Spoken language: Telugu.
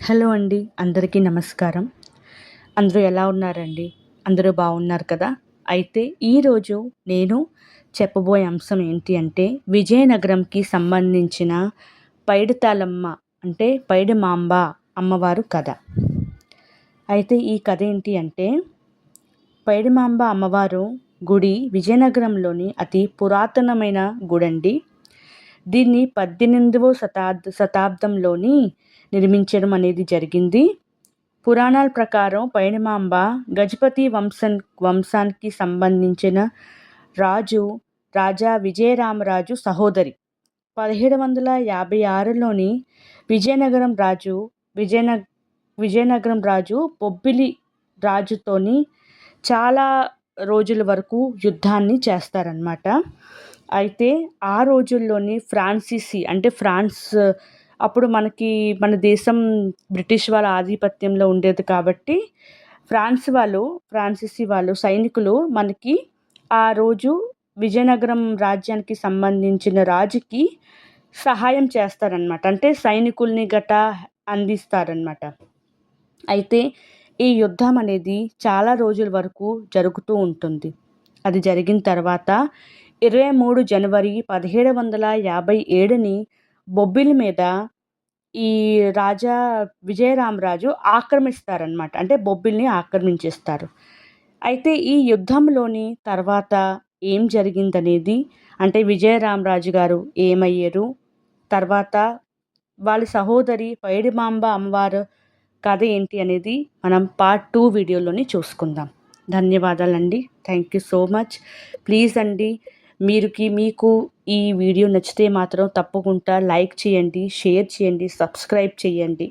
హలో అండి. అందరికీ నమస్కారం. అందరూ ఎలా ఉన్నారండి? అందరూ బాగున్నారు కదా! అయితే ఈరోజు నేను చెప్పబోయే అంశం ఏంటి అంటే, విజయనగరంకి సంబంధించిన పైడితాళమ్మ అంటే పైడిమాంబ అమ్మవారు కథ. అయితే ఈ కథ ఏంటి అంటే, పైడిమాంబ అమ్మవారు గుడి విజయనగరంలోని అతి పురాతనమైన గుడండి. దీన్ని 18వ శతాబ్దంలోని నిర్మించడం అనేది జరిగింది. పురాణాల ప్రకారం పైడిమాంబ గజపతి వంశానికి సంబంధించిన రాజా విజయరామరాజు సహోదరి. 1756లోని విజయనగరం రాజు బొబ్బిలి రాజుతోని చాలా రోజుల వరకు యుద్ధాన్ని చేస్తారనమాట. అయితే ఆ రోజుల్లోని ఫ్రాన్స్ అప్పుడు మన దేశం బ్రిటిష్ వాళ్ళ ఆధిపత్యంలో ఉండేది కాబట్టి ఫ్రాన్సిసి వాళ్ళు సైనికులు మనకి ఆ రోజు విజయనగరం రాజ్యానికి సంబంధించిన రాజుకి సహాయం చేస్తారనమాట. అంటే సైనికుల్ని గటా అందిస్తారనమాట. అయితే ఈ యుద్ధం అనేది చాలా రోజుల వరకు జరుగుతూ ఉంటుంది. అది జరిగిన తర్వాత 23 జనవరి 1757ని బొబ్బిలి మీద ఈ రాజా విజయరామరాజు ఆక్రమిస్తారనమాట. అంటే బొబ్బిలిని ఆక్రమించేస్తారు. అయితే ఈ యుద్ధంలోని తర్వాత ఏం జరిగిందనేది, అంటే విజయరామరాజు గారు ఏమయ్యారు, తర్వాత వాళ్ళ సహోదరి పైడిమాంబ అమ్మవారు కథ ఏంటి అనేది మనం పార్ట్ 2 వీడియోలోని చూసుకుందాం. ధన్యవాదాలండి. Thank you so much. Please అండి, మీకు ఈ వీడియో నచ్చితే మాత్రం తప్పకుండా లైక్ చేయండి, షేర్ చేయండి, సబ్స్క్రైబ్ చేయండి.